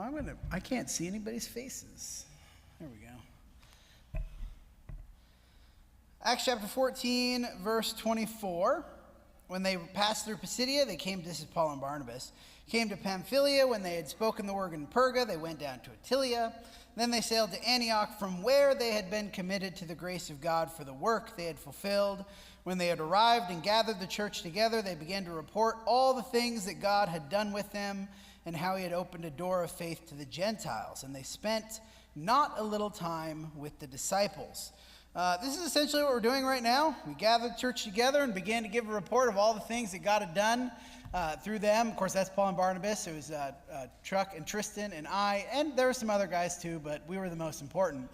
I can't see anybody's faces. There we go. Acts chapter 14, verse 24. When they passed through Pisidia, this is Paul and Barnabas, came to Pamphylia. When they had spoken the word in Perga, they went down to Attalia. Then they sailed to Antioch, from where they had been committed to the grace of God for the work they had fulfilled. When they had arrived and gathered the church together, they began to report all the things that God had done with them and how he had opened a door of faith to the Gentiles. And they spent not a little time with the disciples. This is essentially what we're doing right now. We gathered the church together and began to give a report of all the things that God had done through them. Of course, that's Paul and Barnabas. It was Chuck and Tristan and I, and there were some other guys too, but we were the most important.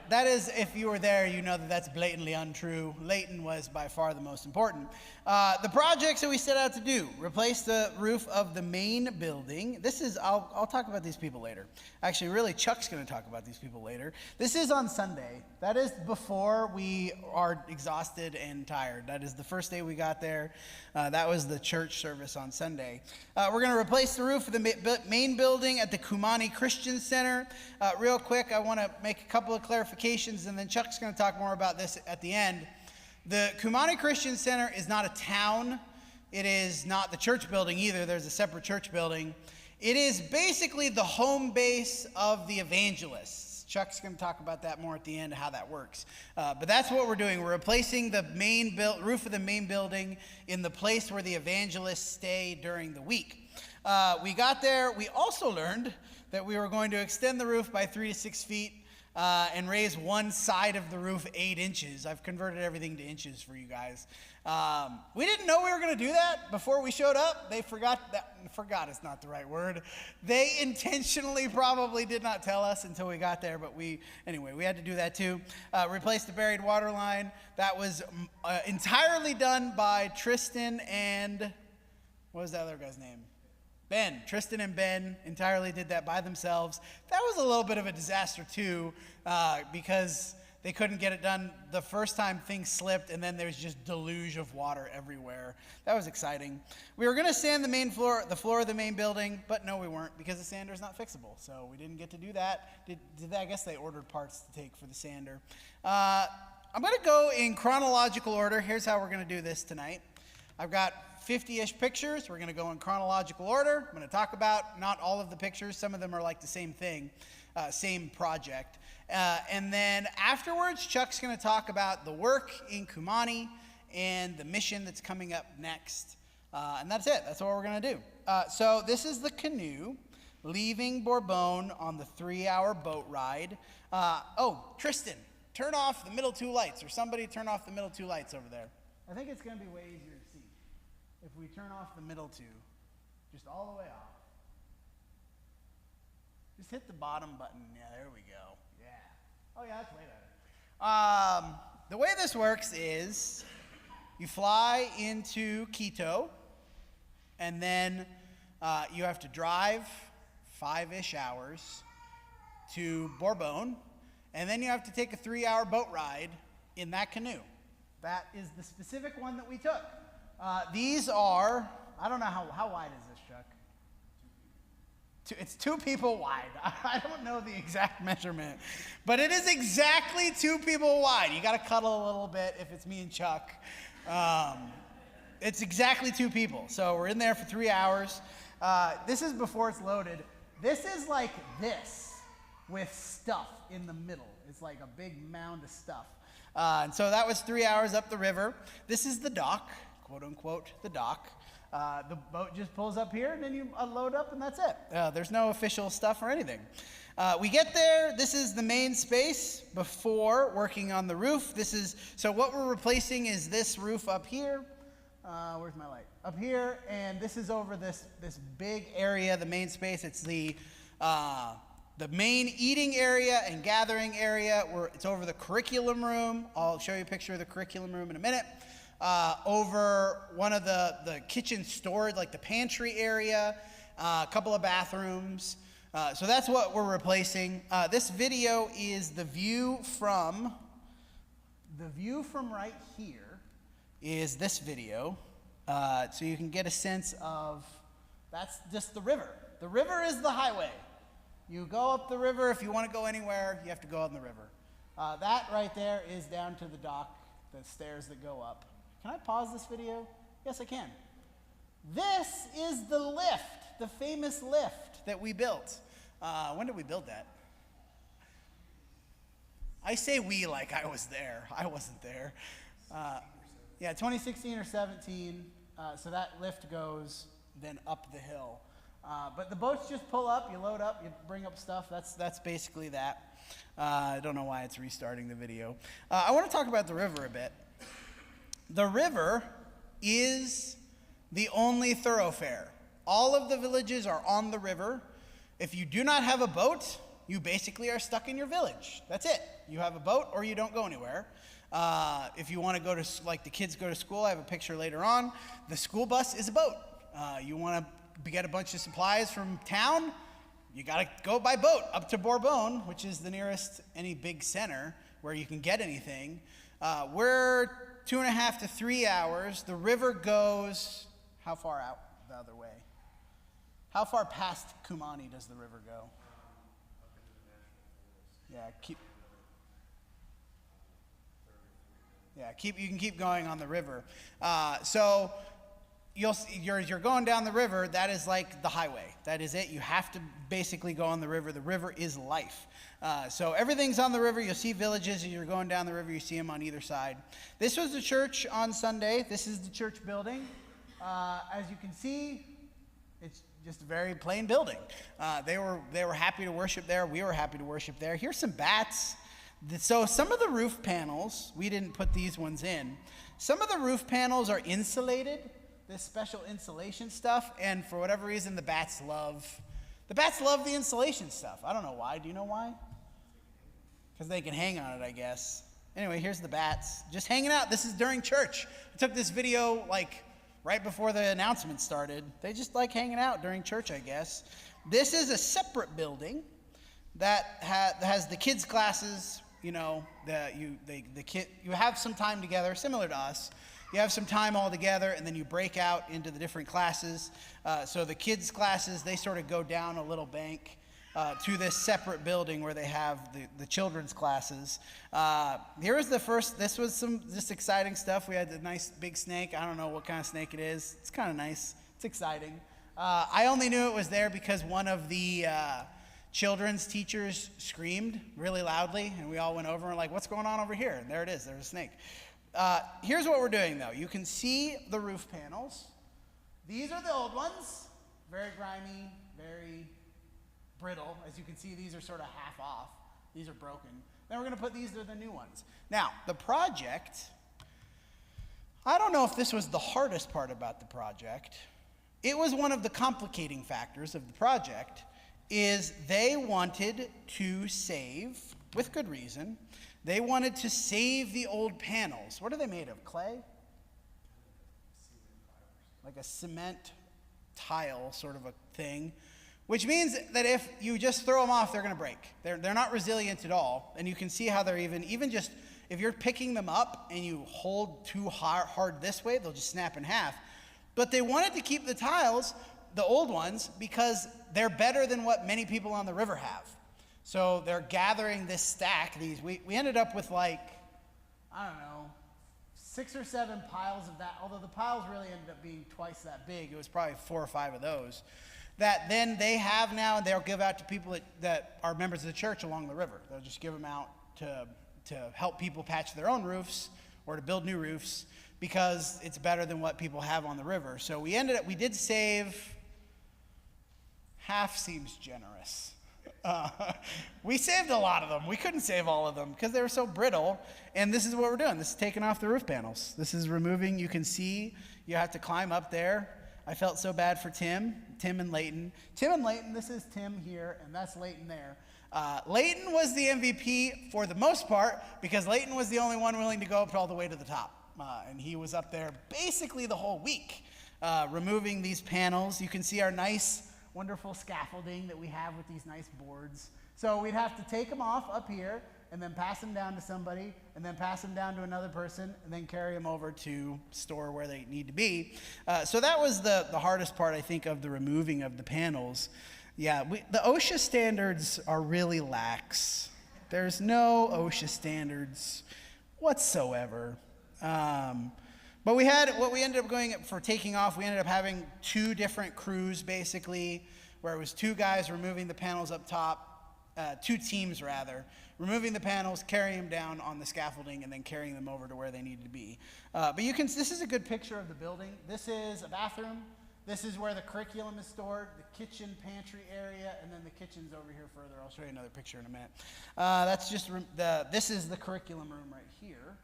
That is, if you were there, you know that that's blatantly untrue. Leighton was by far the most important. The projects that we set out to do: replace the roof of the main building. I'll talk about these people later. Actually, really, Chuck's going to talk about these people later. This is on Sunday. That is before we are exhausted and tired. That is the first day we got there. That was the church service on Sunday. We're going to replace the roof of the main building at the Kumanii Christian Center. Real quick, I want to make a couple of clarifications, and then Chuck's going to talk more about this at the end. The Kumanii Christian Center is not a town. It is not the church building either. There's a separate church building. It is basically the home base of the evangelists. Chuck's going to talk about that more at the end, how that works. But that's what we're doing. We're replacing the main roof of the main building in the place where the evangelists stay during the week. We got there. We also learned that we were going to extend the roof by 3 to 6 feet. And raise one side of the roof 8 inches. I've converted everything to inches for you guys. We didn't know we were going to do that before we showed up. They forgot is not the right word. They intentionally probably did not tell us until we got there, but we had to do that too. Replace the buried water line. That was entirely done by Tristan and, what was the other guy's name? Ben. Tristan and Ben entirely did that by themselves. That was a little bit of a disaster too, because they couldn't get it done the first time. Things slipped, and then there's just deluge of water everywhere. That was exciting. We were going to sand the floor of the main building, but no, we weren't, because the sander is not fixable, so we didn't get to do that. I guess they ordered parts to take for the sander. I'm going to go in chronological order. Here's how we're going to do this tonight. I've got 50-ish pictures. We're going to go in chronological order. I'm going to talk about not all of the pictures. Some of them are like the same thing, same project. And then afterwards, Chuck's going to talk about the work in Kumanii and the mission that's coming up next. And that's it. That's what we're going to do. So this is the canoe leaving Bourbon on the 3-hour boat ride. Tristan, turn off the middle 2 lights, or somebody turn off the middle 2 lights over there. I think it's going to be way easier to see if we turn off the middle 2, just all the way off. Just hit the bottom button. Yeah, there we go. Yeah. Oh yeah, that's way better. The way this works is you fly into Quito, and then you have to drive 5-ish hours to Bourbon, and then you have to take a 3-hour boat ride in that canoe. That is the specific one that we took. These are, I don't know, how wide is this, Chuck? It's 2 people wide. I don't know the exact measurement, but it is exactly 2 people wide. You got to cuddle a little bit if it's me and Chuck. It's exactly 2 people. So we're in there for 3 hours. This is before it's loaded. This is like this with stuff in the middle. It's like a big mound of stuff. And so that was 3 hours up the river. This is the dock, quote unquote, the dock. The boat just pulls up here, and then you unload up, and that's it. There's no official stuff or anything. We get there. This is the main space before working on the roof. So what we're replacing is this roof up here. Where's my light? Up here, and this is over this big area, the main space. It's the main eating area and gathering area. It's over the curriculum room. I'll show you a picture of the curriculum room in a minute. Over one of the kitchen storage, like the pantry area, a couple of bathrooms. So that's what we're replacing. This video is the view from right here is this video. So you can get a sense of, that's just the river. The river is the highway. You go up the river. If you want to go anywhere, you have to go on the river. That right there is down to the dock, the stairs that go up. Can I pause this video? Yes, I can. This is the lift, the famous lift that we built. When did we build that? I say we like I was there. I wasn't there. Yeah, 2016 or 17. So that lift goes then up the hill. But the boats just pull up, you load up, you bring up stuff. That's basically that. I don't know why it's restarting the video. I want to talk about the river a bit. The river is the only thoroughfare. All of the villages are on the river. If you do not have a boat, you basically are stuck in your village. That's it. You have a boat or you don't go anywhere. If you want to go to, like the kids go to school, I have a picture later on. The school bus is a boat. You want to get a bunch of supplies from town, you got to go by boat up to Bourbon, which is the nearest any big center where you can get anything. We're 2.5 to 3 hours. The river goes, how far out the other way? How far past Kumanii does the river go? You can keep going on the river. So you're going down the river. That is like the highway. That is it. You have to basically go on the river. The river is life. So everything's on the river. You'll see villages as you're going down the river. You see them on either side. This was the church on Sunday. This is the church building. As you can see, it's just a very plain building. They were happy to worship there. We were happy to worship there. Here's some bats. So some of the roof panels, we didn't put these ones in. Some of the roof panels are insulated, this special insulation stuff, and for whatever reason, the bats love the insulation stuff. I don't know why. Do you know why? Because they can hang on it, I guess. Anyway, here's the bats, just hanging out. This is during church. I took this video like right before the announcement started. They just like hanging out during church, I guess. This is a separate building that has the kids' classes. You know, you have some time together, similar to us. You have some time all together, and then you break out into the different classes. So the kids' classes, they sort of go down a little bank to this separate building where they have the children's classes. Here was the first. This was some just exciting stuff. We had the nice big snake. I don't know what kind of snake it is. It's kind of nice. It's exciting. I only knew it was there because one of the children's teachers screamed really loudly, and we all went over and like, what's going on over here? And there it is. There's a snake. Here's what we're doing, though. You can see the roof panels. These are the old ones. Very grimy, very brittle. As you can see, these are sort of half off. These are broken. Then we're going to put these are the new ones. Now, the project, I don't know if this was the hardest part about the project. It was one of the complicating factors of the project. Is they wanted to save, with good reason, they wanted to save the old panels. What are they made of? Clay? Like a cement tile sort of a thing, which means that if you just throw them off, they're going to break. They're not resilient at all, and you can see how they're even just, if you're picking them up and you hold too hard this way, they'll just snap in half. But they wanted to keep the tiles, the old ones, because they're better than what many people on the river have. So they're gathering this stack. We ended up with like, I don't know, 6 or 7 piles of that, although the piles really ended up being twice that big. It was probably 4 or 5 of those that then they have now, and they'll give out to people that are members of the church along the river. They'll just give them out to help people patch their own roofs or to build new roofs because it's better than what people have on the river. So we did save. Half seems generous. We saved a lot of them. We couldn't save all of them because they were so brittle. And this is what we're doing. This is taking off the roof panels. This is removing. You can see you have to climb up there. I felt so bad for Tim and Leighton. This is Tim here, and that's Leighton there. Leighton was the MVP for the most part because Leighton was the only one willing to go up all the way to the top. And he was up there basically the whole week removing these panels. You can see our nice wonderful scaffolding that we have with these nice boards. So we'd have to take them off up here, and then pass them down to somebody, and then pass them down to another person, and then carry them over to store where they need to be. So that was the hardest part, I think, of the removing of the panels. Yeah, the OSHA standards are really lax. There's no OSHA standards whatsoever. But what we ended up going for taking off, we ended up having 2 different crews, basically, where it was 2 guys removing the panels up top, 2 teams rather, removing the panels, carrying them down on the scaffolding, and then carrying them over to where they needed to be. But this is a good picture of the building. This is a bathroom. This is where the curriculum is stored, the kitchen pantry area, and then the kitchen's over here further. I'll show you another picture in a minute. This is the curriculum room right here.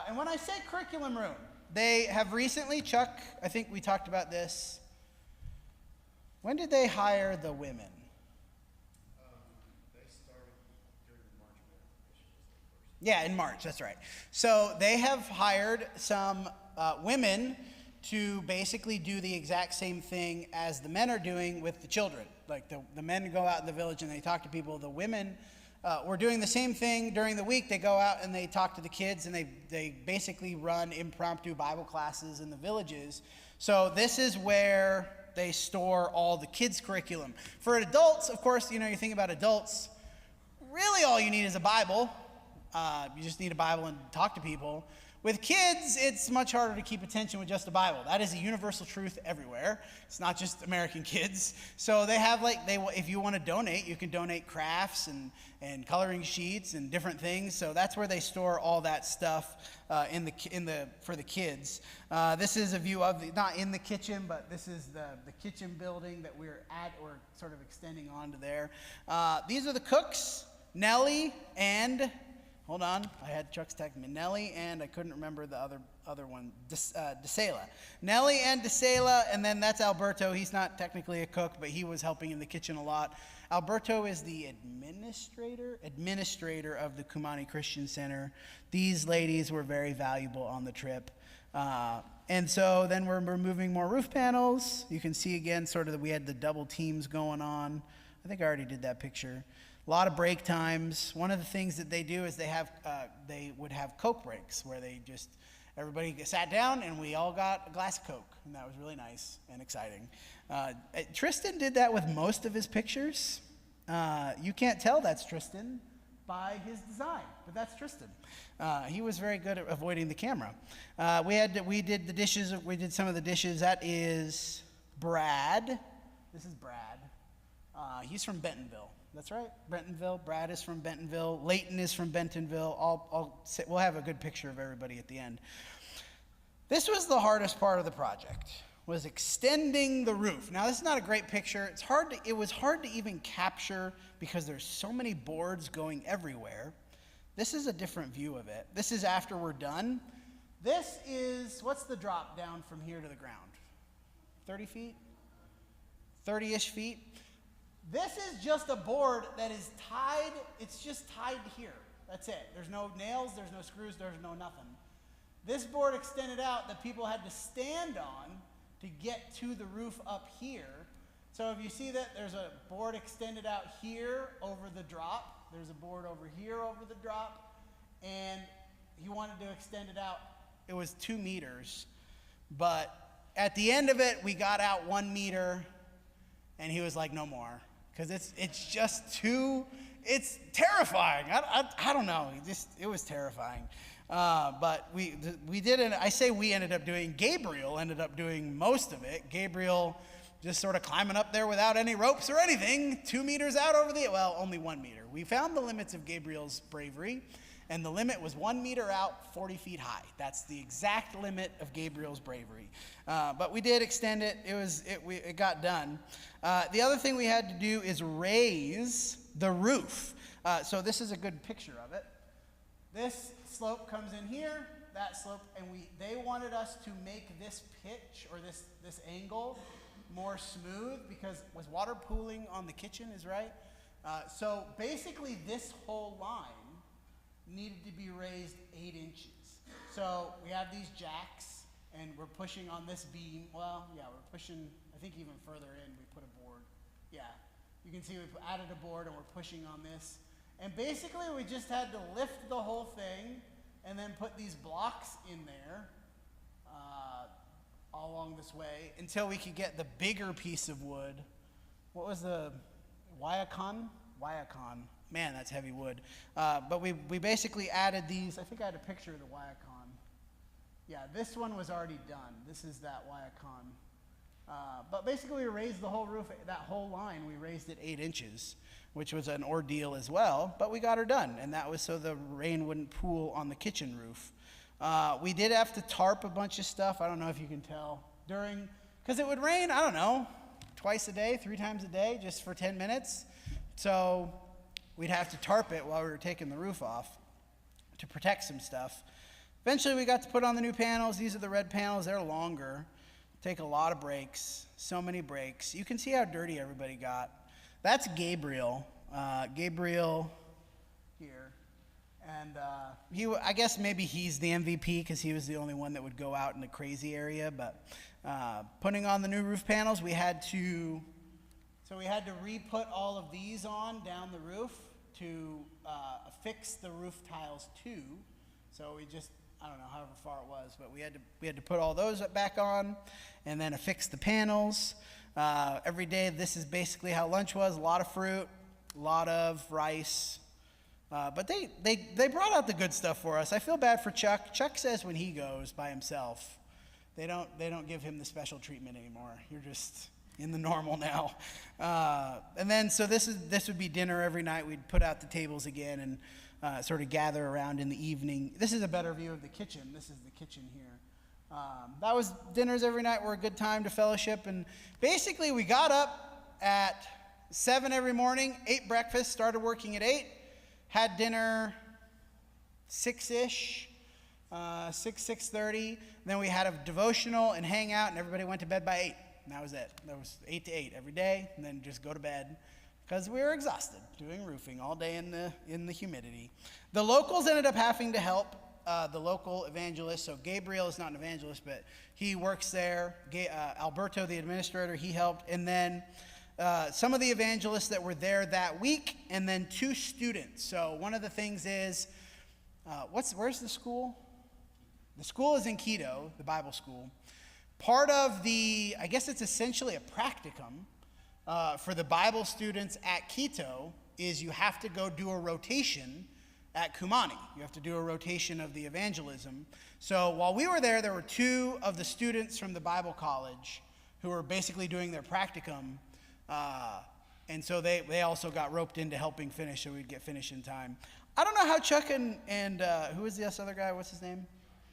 And when I say curriculum room, they have recently, Chuck, I think we talked about this. When did they hire the women? They started during the March Madness. Yeah, in March, that's right. So they have hired some women to basically do the exact same thing as the men are doing with the children. Like the men go out in the village and they talk to people. The women were doing the same thing during the week. They go out and they talk to the kids, and they basically run impromptu Bible classes in the villages. So this is where they store all the kids' curriculum. For adults, of course, you think about adults, really all you need is a Bible. You just need a Bible and talk to people. With kids, it's much harder to keep attention with just a Bible. That is a universal truth everywhere. It's not just American kids. So they have if you want to donate, you can donate crafts and coloring sheets and different things. So that's where they store all that stuff for the kids. This is a view of not in the kitchen, but this is the kitchen building that we're sort of extending onto there. These are the cooks, Nellie and. Hold on, I had Chuck's text me. Nellie and I couldn't remember the other one, DeSela. Nellie and DeSela, and then that's Alberto. He's not technically a cook, but he was helping in the kitchen a lot. Alberto is the administrator of the Kumanii Christian Center. These ladies were very valuable on the trip. And so then we're removing more roof panels. You can see again sort of that we had the double teams going on. I think I already did that picture. A lot of break times. One of the things that they do is they would have Coke breaks where everybody sat down and we all got a glass of Coke, and that was really nice and exciting. Tristan did that with most of his pictures. You can't tell that's Tristan by his design, but that's Tristan. He was very good at avoiding the camera. We did the dishes. We did some of the dishes. That is Brad. This is Brad. He's from Bentonville. That's right, Bentonville. Brad is from Bentonville. Leighton is from Bentonville. We'll have a good picture of everybody at the end. This was the hardest part of the project, was extending the roof. Now, this is not a great picture. It was hard to even capture because there's so many boards going everywhere. This is a different view of it. This is after we're done. This is, what's the drop down from here to the ground? 30 feet? 30-ish feet? This is just a board that is tied, it's just tied here. That's it. There's no nails, there's no screws, there's no nothing. This board extended out that people had to stand on to get to the roof up here. So if you see that, there's a board extended out here over the drop. There's a board over here over the drop. And he wanted to extend it out. It was 2 meters. But at the end of it, we got out 1 meter, and he was like, no more. Because it's just too, it's terrifying. I don't know. It was terrifying. But we didn't, I say we ended up doing, Gabriel ended up doing most of it. Gabriel just sort of climbing up there without any ropes or anything, 2 meters out over only 1 meter. We found the limits of Gabriel's bravery, and the limit was 1 meter out, 40 feet high. That's the exact limit of Gabriel's bravery. But we did extend it. It got done. The other thing we had to do is raise the roof. So this is a good picture of it. This slope comes in here, that slope, and they wanted us to make this pitch or this angle more smooth because was water pooling on the kitchen is right. So basically this whole line needed to be raised 8 inches. So we have these jacks, and we're pushing on this beam. Well, yeah, we're pushing, I think even further in, we put a board. Yeah, you can see we added a board, and we're pushing on this. And basically we just had to lift the whole thing and then put these blocks in there all along this way until we could get the bigger piece of wood. What was the Wyacon? Wyacon. Man, that's heavy wood. But we basically added these. I think I had a picture of the Wyacon. Yeah, this one was already done. This is that Wyacon. But basically we raised the whole roof, that whole line, we raised it 8 inches, which was an ordeal as well, but we got her done, and that was so the rain wouldn't pool on the kitchen roof. We did have to tarp a bunch of stuff. I don't know if you can tell. Because it would rain, I don't know, twice a day, 3 times a day, just for 10 minutes. So we'd have to tarp it while we were taking the roof off to protect some stuff. Eventually we got to put on the new panels. These are the red panels. They're longer. Take a lot of breaks, so many breaks. You can see how dirty everybody got. That's Gabriel. Gabriel here. And I guess maybe he's the MVP because he was the only one that would go out in the crazy area. But putting on the new roof panels, we had to re-put all of these on down the roof to affix the roof tiles too. So we just, I don't know, however far it was, but we had to put all those back on and then affix the panels. Every day, this is basically how lunch was: a lot of fruit, a lot of rice. But they brought out the good stuff for us. I feel bad for Chuck. Chuck says when he goes by himself, they don't give him the special treatment anymore. You're just in the normal now. And then so this would be dinner every night. We'd put out the tables again and sort of gather around in the evening. This is a better view of the kitchen. This is the kitchen here. That was dinners every night were a good time to fellowship. And basically we got up at 7 every morning, ate breakfast, started working at 8, had dinner 6-ish, 6:30. Then we had a devotional and hang out, and everybody went to bed by 8. And that was it. That was 8 to 8 every day, and then just go to bed because we were exhausted doing roofing all day in the humidity. The locals ended up having to help. The local evangelist, so Gabriel is not an evangelist, but he works there. Alberto, the administrator, he helped. And then some of the evangelists that were there that week, and then 2 students. So one of the things is, where's the school? The school is in Quito, the Bible school. Part of I guess it's essentially a practicum for the Bible students at Quito is you have to go do a rotation at Kumanii. You have to do a rotation of the evangelism. So while we were there were 2 of the students from the Bible college who were basically doing their practicum. And so they also got roped into helping finish so we'd get finished in time. I don't know how Chuck and who was this other guy? What's his name?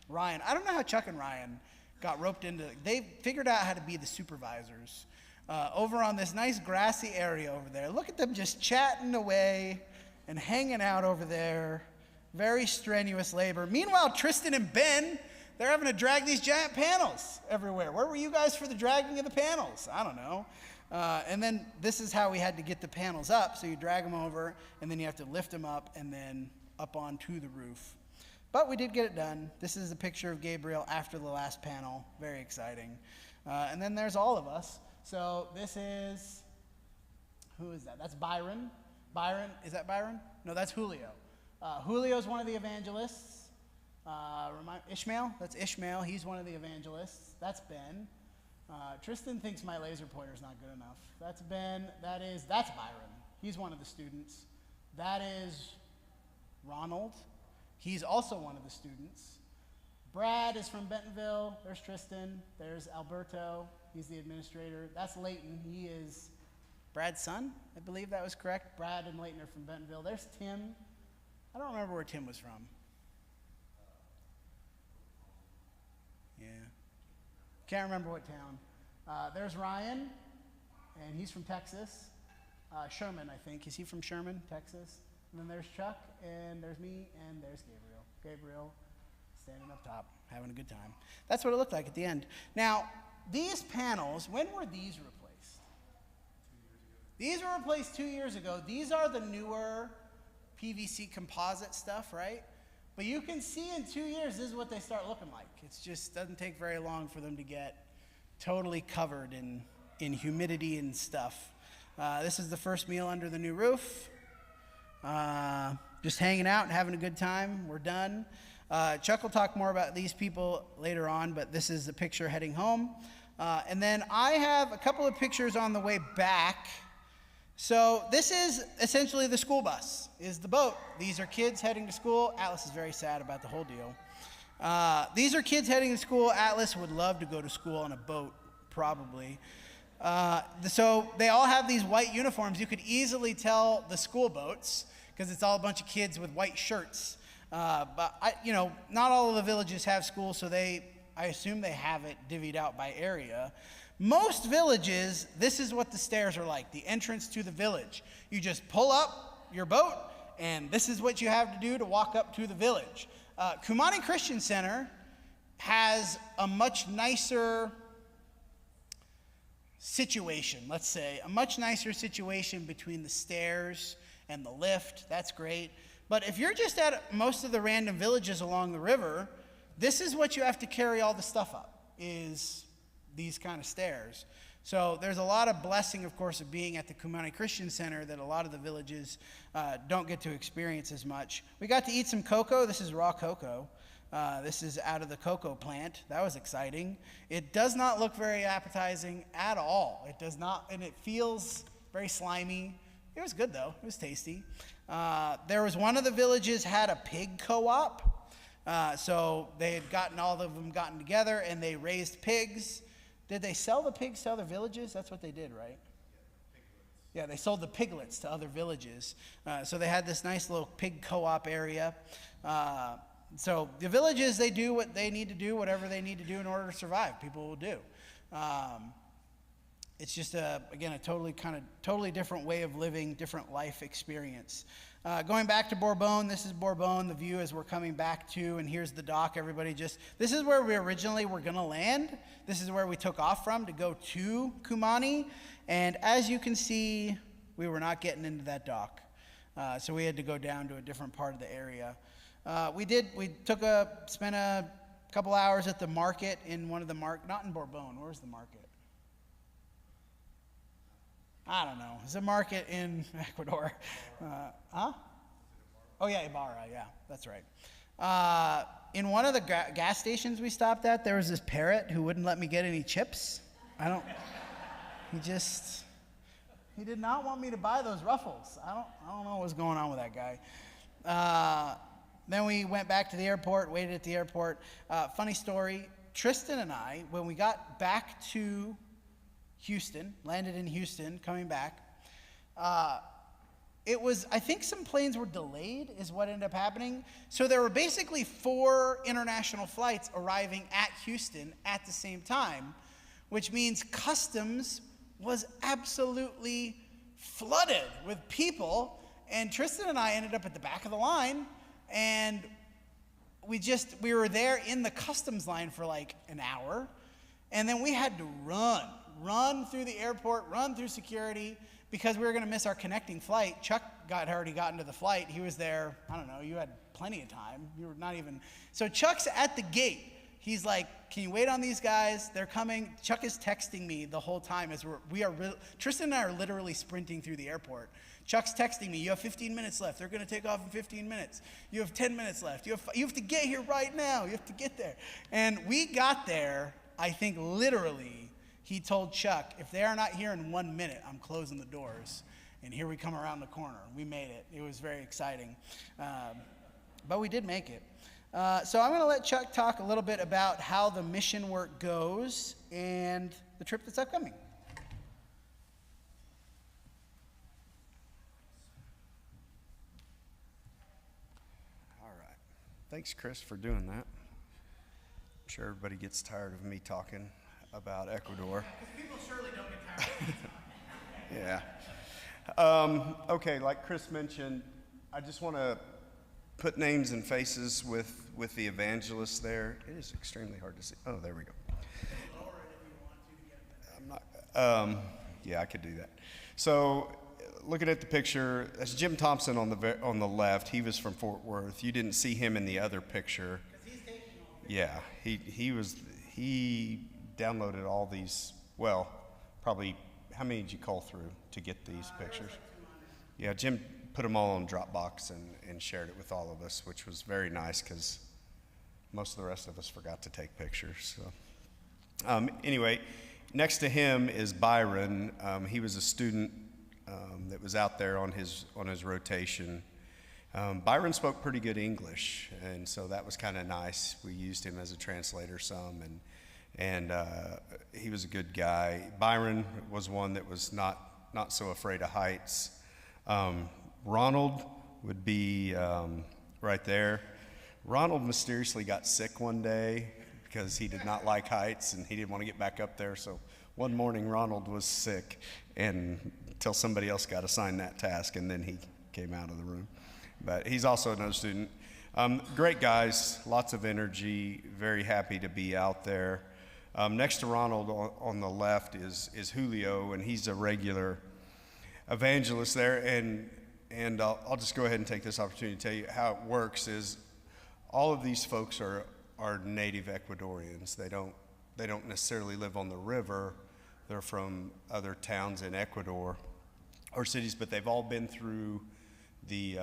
Ryan. I don't know how Chuck and Ryan got roped into. They figured out how to be the supervisors over on this nice grassy area over there. Look at them just chatting away and hanging out over there. Very strenuous labor. Meanwhile, Tristan and Ben, they're having to drag these giant panels everywhere. Where were you guys for the dragging of the panels? I don't know. And then this is how we had to get the panels up. So you drag them over, and then you have to lift them up and then up onto the roof. But we did get it done. This is a picture of Gabriel after the last panel. Very exciting. And then there's all of us. So this is, who is that? That's Byron. Byron, is that Byron? No, that's Julio. Julio's one of the evangelists. Ishmael, that's Ishmael. He's one of the evangelists. That's Ben. Tristan thinks my laser pointer's not good enough. That's Ben. That's Byron. He's one of the students. That is Ronald. He's also one of the students. Brad is from Bentonville. There's Tristan. There's Alberto. He's the administrator. That's Leighton. He is Brad's son. I believe that was correct. Brad and Leighton are from Bentonville. There's Tim. I don't remember where Tim was from. Yeah. Can't remember what town. There's Ryan, and he's from Texas. Sherman, I think. Is he from Sherman, Texas? And then there's Chuck, and there's me, and there's Gabriel. Gabriel standing up top, having a good time. That's what it looked like at the end. Now, these panels, when were these replaced? 2 years ago. These were replaced 2 years ago. These are the newer PVC composite stuff, right? But you can see in 2 years, this is what they start looking like. It just doesn't take very long for them to get totally covered in humidity and stuff. This is the first meal under the new roof. just hanging out and having a good time. We're done. Chuck will talk more about these people later on, but this is the picture heading home. And then I have a couple of pictures on the way back. So this is essentially the school bus, is the boat. These are kids heading to school. Atlas is very sad about the whole deal. These are kids heading to school. Atlas would love to go to school on a boat, probably. So they all have these white uniforms. You could easily tell the school boats because it's all a bunch of kids with white shirts. But not all of the villages have schools, so I assume they have it divvied out by area. Most villages, this is what the stairs are like, the entrance to the village. You just pull up your boat, and this is what you have to do to walk up to the village. Kumanii Christian Center has a much nicer situation, let's say, a much nicer situation between the stairs and the lift. That's great. But if you're just at most of the random villages along the river, this is what you have to carry all the stuff up, is these kind of stairs. So there's a lot of blessing, of course, of being at the Kumanii Christian Center that a lot of the villages don't get to experience as much. We got to eat some cocoa. This is raw cocoa. This is out of the cocoa plant. That was exciting. It does not look very appetizing at all. It does not, and it feels very slimy. It was good, though. It was tasty. There was one of the villages had a pig co-op. So they had all of them gotten together, and they raised pigs. Did they sell the pigs to other villages? That's what they did, right? Yeah, they sold the piglets to other villages. So they had this nice little pig co-op area. So the villages, they do what they need to do, whatever they need to do in order to survive. People will do. It's just, again, a totally different way of living, different life experience. Going back to Bourbon, this is Bourbon, the view as we're coming back to, and here's the dock. Everybody this is where we originally were going to land. This is where we took off from to go to Kumanii. And as you can see, we were not getting into that dock. So we had to go down to a different part of the area. Spent a couple hours at the market in one of the not in Bourbon. Where's the market? I don't know. It's a market in Ecuador. Oh, yeah, Ibarra. Yeah, that's right. In one of the gas stations we stopped at, there was this parrot who wouldn't let me get any chips. He did not want me to buy those Ruffles. I don't know what's going on with that guy. Then we went back to the airport, waited at the airport. Funny story, Tristan and I, when we got back to Houston, landed in Houston, coming back, I think some planes were delayed is what ended up happening. So there were basically 4 international flights arriving at Houston at the same time, which means customs was absolutely flooded with people. And Tristan and I ended up at the back of the line, and we were there in the customs line for like an hour, and then we had to run through the airport, run through security, because we were going to miss our connecting flight. Chuck had already gotten to the flight. He was there, I don't know, you had plenty of time. You were not even. So Chuck's at the gate. He's like, can you wait on these guys? They're coming. Chuck is texting me the whole time as Tristan and I are literally sprinting through the airport. Chuck's texting me, you have 15 minutes left. They're going to take off in 15 minutes. You have 10 minutes left. You have to get here right now. You have to get there. And we got there, I think literally, he told Chuck, if they are not here in 1 minute, I'm closing the doors. And here we come around the corner. We made it. It was very exciting. But we did make it. So I'm going to let Chuck talk a little bit about how the mission work goes and the trip that's upcoming. All right. Thanks, Chris, for doing that. I'm sure everybody gets tired of me talking about Ecuador. Because people surely don't get tired of me talking. Yeah. Okay, like Chris mentioned, I just want to put names and faces with the evangelists there. It is extremely hard to see. Oh, there we go. Lower it if you want to get I'm not. Yeah, I could do that. So, looking at the picture, that's Jim Thompson on the left. He was from Fort Worth. You didn't see him in the other picture. Because he's taking all the Yeah, he downloaded all these. Well, probably how many did you call through to get these pictures? Like 200. Yeah, put them all on Dropbox and shared it with all of us, which was very nice because most of the rest of us forgot to take pictures. So anyway, next to him is Byron. He was a student that was out there on his rotation. Byron spoke pretty good English, and so that was kind of nice. We used him as a translator some, and he was a good guy. Byron was one that was not so afraid of heights. Ronald would be right there. Ronald mysteriously got sick one day because he did not like heights and he didn't want to get back up there. So one morning Ronald was sick until somebody else got assigned that task, and then he came out of the room. But he's also another student. Great guys, lots of energy, very happy to be out there. Next to Ronald on the left is Julio, and he's a regular evangelist there. And I'll just go ahead and take this opportunity to tell you how it works. Is all of these folks are native Ecuadorians. They don't necessarily live on the river. They're from other towns in Ecuador or cities, but they've all been through the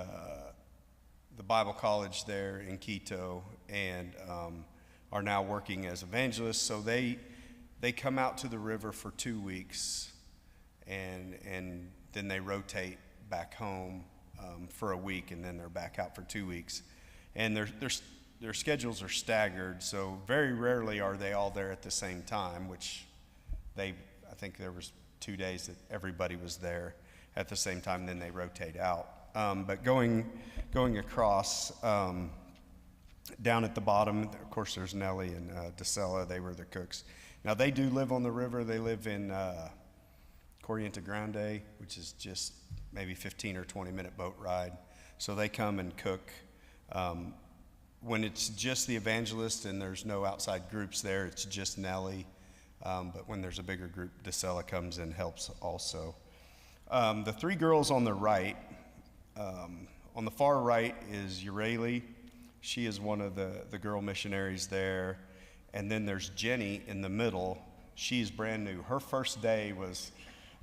Bible college there in Quito and are now working as evangelists. So they come out to the river for 2 weeks, and then they rotate back home for a week, and then they're back out for 2 weeks. And their schedules are staggered, so very rarely are they all there at the same time, which I think there was 2 days that everybody was there at the same time, then they rotate out. But going across, down at the bottom, of course, there's Nellie and DeSella. They were the cooks. Now, they do live on the river. They live in Corriente Grande, which is just maybe 15 or 20-minute boat ride. So they come and cook. When it's just the evangelist and there's no outside groups there, it's just Nellie. But when there's a bigger group, DeSella comes and helps also. The three girls on the right, on the far right is Ureli. She is one of the girl missionaries there. And then there's Jenny in the middle. She's brand new. Her first day was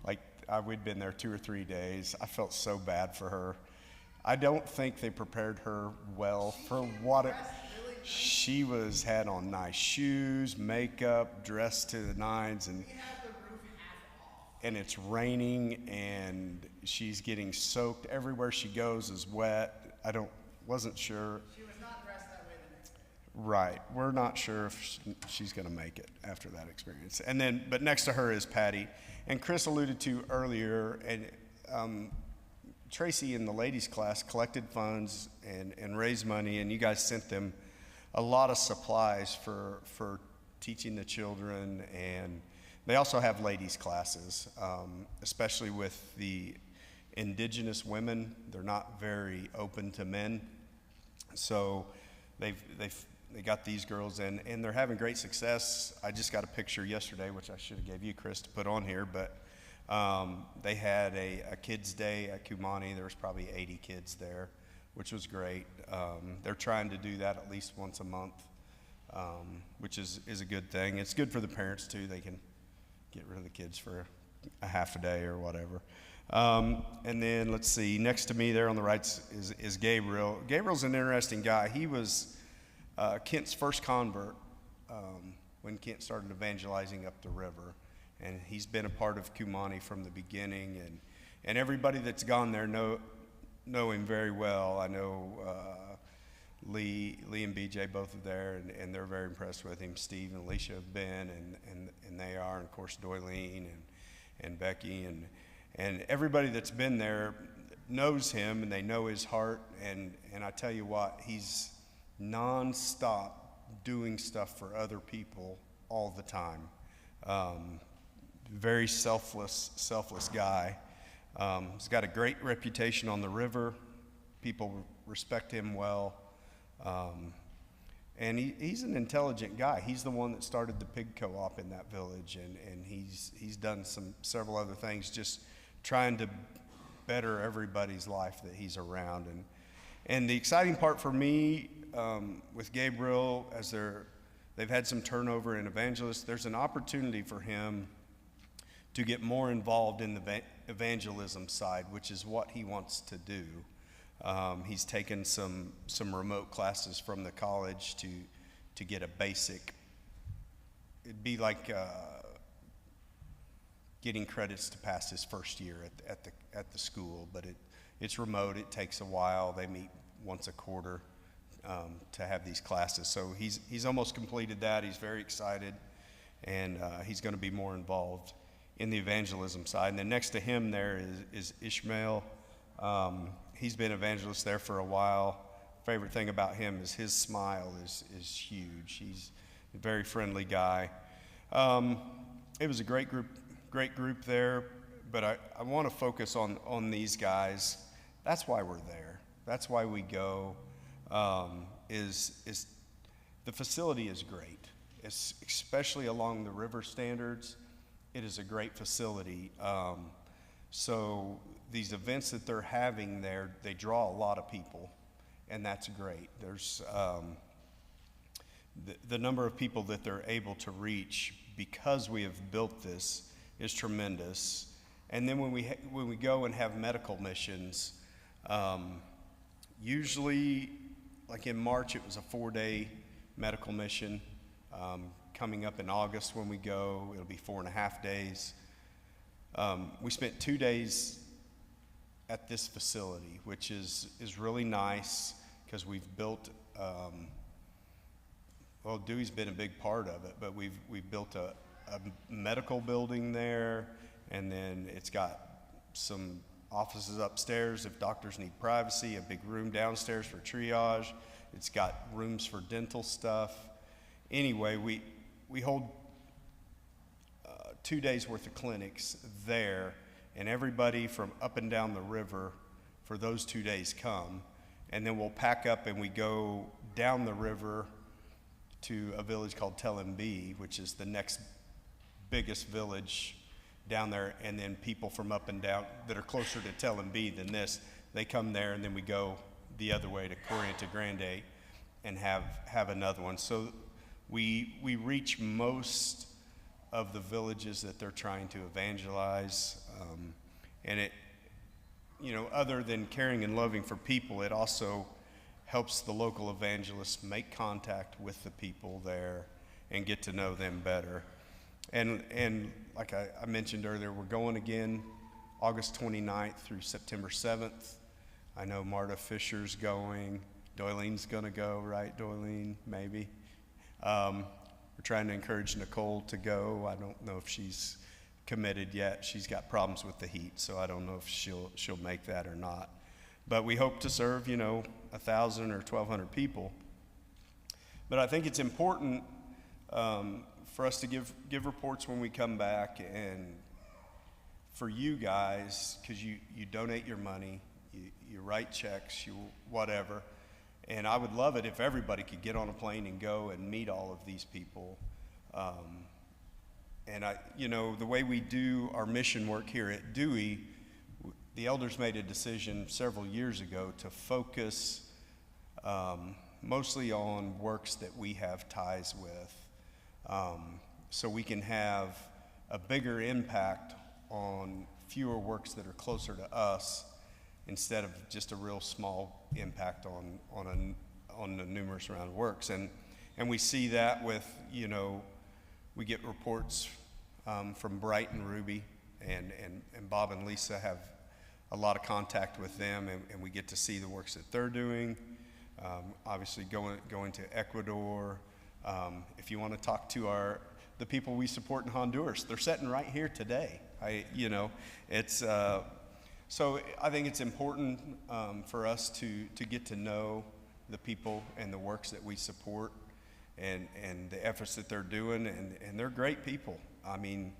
like, we'd been there 2 or 3 days. I felt so bad for her. I don't think they prepared her well for what it. She had on nice shoes, makeup, dressed to the nines, and it's raining, and she's getting soaked. Everywhere she goes is wet. Wasn't sure. She was not dressed that way the next day. Right. We're not sure if she's going to make it after that experience. But next to her is Patty. And Chris alluded to earlier, and Tracy in the ladies' class collected funds and raised money, and you guys sent them a lot of supplies for teaching the children. And they also have ladies' classes, especially with the indigenous women. They're not very open to men. So they got these girls in, and they're having great success. I just got a picture yesterday, which I should have gave you, Chris, to put on here, but they had a kids' day at Kumanii. There was probably 80 kids there, which was great. They're trying to do that at least once a month, which is a good thing. It's good for the parents, too. They can get rid of the kids for a half a day or whatever. And then, let's see, next to me there on the right is Gabriel. Gabriel's an interesting guy. He was Kent's first convert when Kent started evangelizing up the river. And he's been a part of Kumanii from the beginning. And everybody that's gone there know him very well. I know Lee and BJ both are there, and they're very impressed with him. Steve and Alicia have been, and they are, and of course Doylene and Becky, and everybody that's been there knows him, and they know his heart. And I tell you what, he's nonstop doing stuff for other people all the time. Very selfless guy. He's got a great reputation on the river. People respect him well. And he's an intelligent guy. He's the one that started the pig co-op in that village, and he's done several other things, just trying to better everybody's life that he's around. And the exciting part for me with Gabriel, as they've had some turnover in evangelists, there's an opportunity for him to get more involved in evangelism side, which is what he wants to do. He's taken some remote classes from the college to get a basic. It'd be like getting credits to pass his first year at the school, but it's remote. It takes a while. They meet once a quarter to have these classes. So he's almost completed that. He's very excited, and he's going to be more involved in the evangelism side. And then next to him there is Ishmael. He's been evangelist there for a while. Favorite thing about him is his smile is huge. He's a very friendly guy. It was a great group there, but I want to focus on these guys. That's why we're there. That's why we go. Is the facility is great. It's especially along the river standards. It is a great facility. So these events that they're having there, they draw a lot of people, and that's great. There's the number of people that they're able to reach because we have built this is tremendous. And then when we go and have medical missions, usually, like in March, it was a 4-day medical mission. Coming up in August when we go, it'll be 4.5 days. We spent 2 days at this facility, which is really nice because we've built. Well, Dewey's been a big part of it, but we've built a medical building there, and then it's got some offices upstairs if doctors need privacy, a big room downstairs for triage. It's got rooms for dental stuff. Anyway, we hold 2 days worth of clinics there, and everybody from up and down the river for those 2 days come, and then we'll pack up and we go down the river to a village called Tel Embi, which is the next biggest village down there, and then people from up and down that are closer to Tel Embi than this, they come there, and then we go the other way to Corriente Grande and have another one. So we reach most of the villages that they're trying to evangelize, and it, other than caring and loving for people, it also helps the local evangelists make contact with the people there and get to know them better. And like I mentioned earlier, we're going again August 29th through September 7th. I know Marta Fisher's going. Doylene's going to go, right, Doylene? Maybe. We're trying to encourage Nicole to go. I don't know if she's committed yet. She's got problems with the heat, so I don't know if she'll make that or not. But we hope to serve, 1,000 or 1,200 people. But I think it's important for us to give reports when we come back, and for you guys, because you donate your money, you write checks, you whatever. And I would love it if everybody could get on a plane and go and meet all of these people. And the way we do our mission work here at Dewey, the elders made a decision several years ago to focus mostly on works that we have ties with, so we can have a bigger impact on fewer works that are closer to us, instead of just a real small impact on the numerous round of works. And we see that with, we get reports from Bright and Ruby, and Bob and Lisa have a lot of contact with them, and we get to see the works that they're doing. Obviously going to Ecuador. If you want to talk to the people we support in Honduras, they're sitting right here today. So I think it's important for us to get to know the people and the works that we support, and the efforts that they're doing, and they're great people. I mean,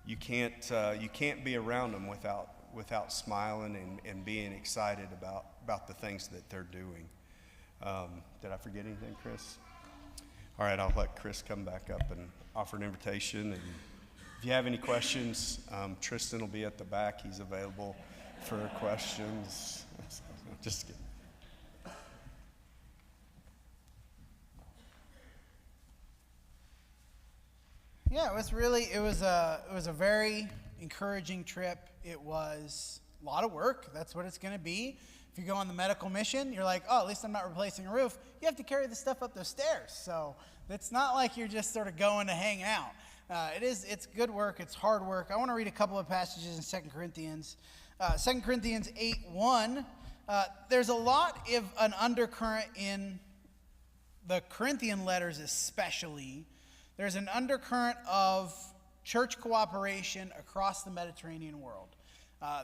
you can't be around them without smiling and being excited about the things that they're doing. Did I forget anything, Chris? All right, I'll let Chris come back up and offer an invitation. And if you have any questions, Tristan will be at the back. He's available for questions. Just kidding. Yeah, it was a very encouraging trip. It was a lot of work. That's what it's going to be. If you go on the medical mission, you're like, oh, at least I'm not replacing a roof. You have to carry the stuff up those stairs. So it's not like you're just sort of going to hang out. It's good work. It's hard work. I want to read a couple of passages in 2 Corinthians. 2 Corinthians 8:1. There's a lot of an undercurrent in the Corinthian letters especially. There's an undercurrent of church cooperation across the Mediterranean world.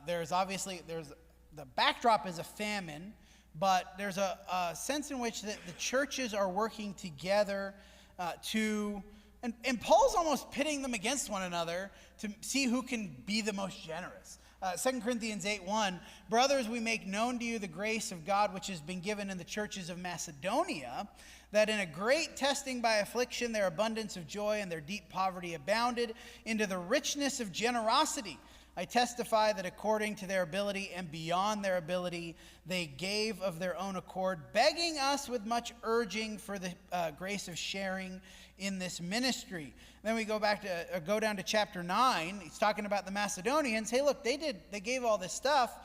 There's the backdrop is a famine, but there's a sense in which that the churches are working together and Paul's almost pitting them against one another to see who can be the most generous. 2 Corinthians 8:1, brothers, we make known to you the grace of God which has been given in the churches of Macedonia, that in a great testing by affliction their abundance of joy and their deep poverty abounded into the richness of generosity. I testify that according to their ability and beyond their ability, they gave of their own accord, begging us with much urging for the grace of sharing in this ministry. Then we go down to chapter 9. He's talking about the Macedonians. Hey, look, they gave all this stuff,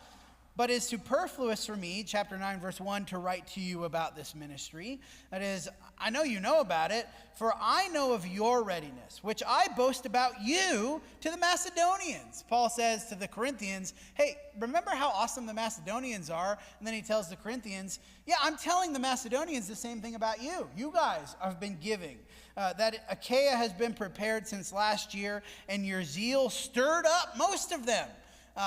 but it's superfluous for me, chapter 9, verse 1, to write to you about this ministry. That is, I know you know about it, for I know of your readiness, which I boast about you to the Macedonians. Paul says to the Corinthians, hey, remember how awesome the Macedonians are? And then he tells the Corinthians, yeah, I'm telling the Macedonians the same thing about you. You guys have been giving. That Achaia has been prepared since last year, and your zeal stirred up most of them.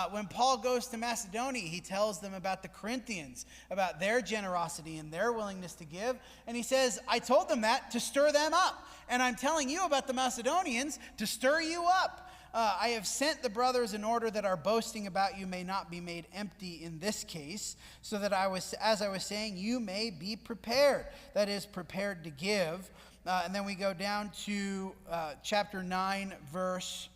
When Paul goes to Macedonia, he tells them about the Corinthians, about their generosity and their willingness to give. And he says, I told them that to stir them up. And I'm telling you about the Macedonians to stir you up. I have sent the brothers in order that our boasting about you may not be made empty in this case, so that as I was saying, you may be prepared. That is, prepared to give. And then we go down to chapter 9, verse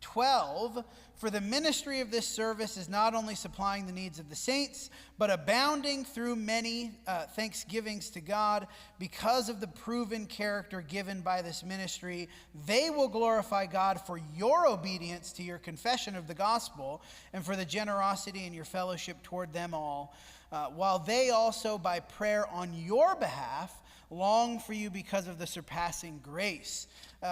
12. For the ministry of this service is not only supplying the needs of the saints, but abounding through many thanksgivings to God. Because of the proven character given by this ministry, they will glorify God for your obedience to your confession of the gospel and for the generosity in your fellowship toward them all, while they also by prayer on your behalf long for you because of the surpassing grace.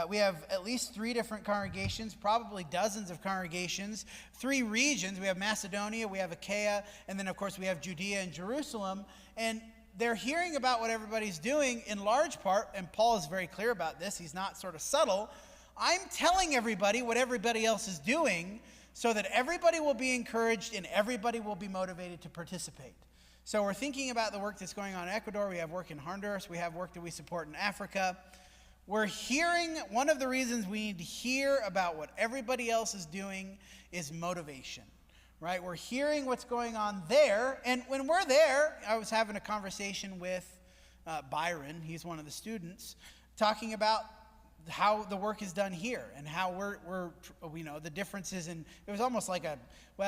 We have at least 3 different congregations, probably dozens of congregations, 3 regions. We have Macedonia, we have Achaia, and then of course we have Judea and Jerusalem. And they're hearing about what everybody's doing in large part, and Paul is very clear about this. He's not sort of subtle. I'm telling everybody what everybody else is doing so that everybody will be encouraged and everybody will be motivated to participate. So we're thinking about the work that's going on in Ecuador. We have work in Honduras. We have work that we support in Africa. We're hearing, one of the reasons we need to hear about what everybody else is doing is motivation, right? We're hearing what's going on there. And when we're there, I was having a conversation with Byron, he's one of the students, talking about how the work is done here and how we know the differences. And it was almost like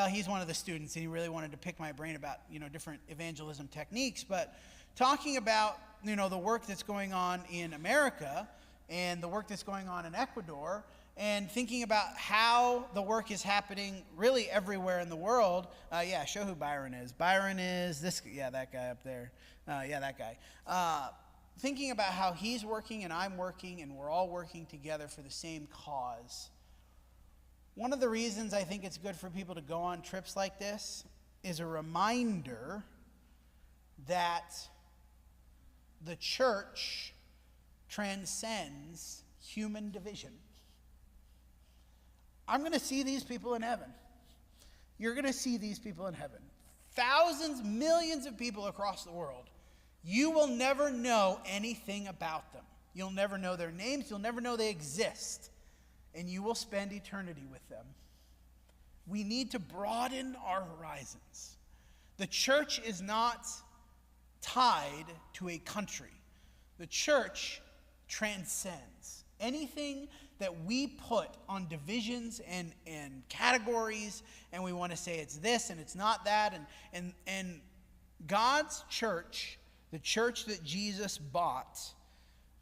he's one of the students and he really wanted to pick my brain about, different evangelism techniques. But talking about, the work that's going on in America and the work that's going on in Ecuador, and thinking about how the work is happening really everywhere in the world. Show who Byron is. Byron is that guy up there. That guy. Thinking about how he's working and I'm working and we're all working together for the same cause. One of the reasons I think it's good for people to go on trips like this is a reminder that the church transcends human division. I'm going to see these people in heaven. You're going to see these people in heaven. Thousands, millions of people across the world. You will never know anything about them. You'll never know their names. You'll never know they exist. And you will spend eternity with them. We need to broaden our horizons. The church is not tied to a country. The church transcends. Anything that we put on divisions and categories, and we want to say it's this and it's not that, and God's church, the church that Jesus bought,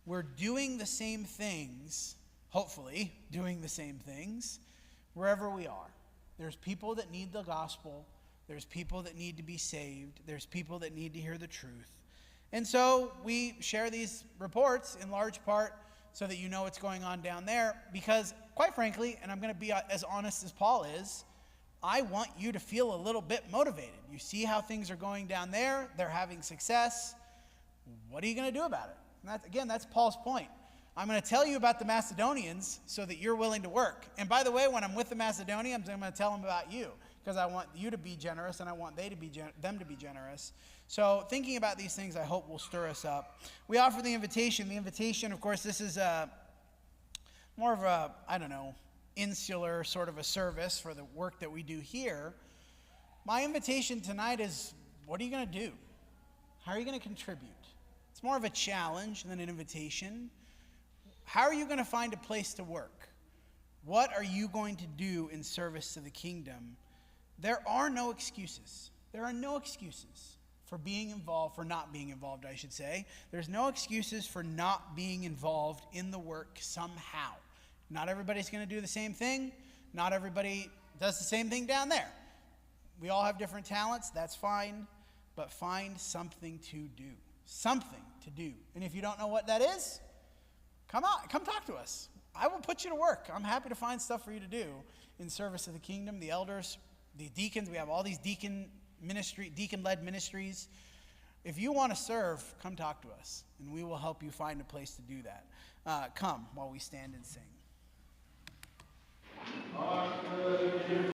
we're doing the same things, hopefully doing the same things, wherever we are. There's people that need the gospel. There's people that need to be saved. There's people that need to hear the truth. And so we share these reports in large part so that you know what's going on down there, because quite frankly, and I'm going to be as honest as Paul is, I want you to feel a little bit motivated. You see how things are going down there. They're having success. What are you going to do about it? And that's Paul's point. I'm going to tell you about the Macedonians so that you're willing to work. And by the way, when I'm with the Macedonians, I'm going to tell them about you, because I want you to be generous and I want them to be generous. So thinking about these things, I hope will stir us up. We offer the invitation. The invitation, of course, this is more of a, insular sort of a service for the work that we do here. My invitation tonight is, what are you going to do? How are you going to contribute? It's more of a challenge than an invitation. How are you going to find a place to work? What are you going to do in service to the kingdom? There are no excuses. There are no excuses for being involved, for not being involved, I should say. There's no excuses for not being involved in the work somehow. Not everybody's going to do the same thing. Not everybody does the same thing down there. We all have different talents. That's fine. But find something to do. Something to do. And if you don't know what that is, come talk to us. I will put you to work. I'm happy to find stuff for you to do in service of the kingdom. The elders, the deacons, we have all these deacon-led ministries. If you want to serve, come talk to us, and we will help you find a place to do that. Come while we stand and sing.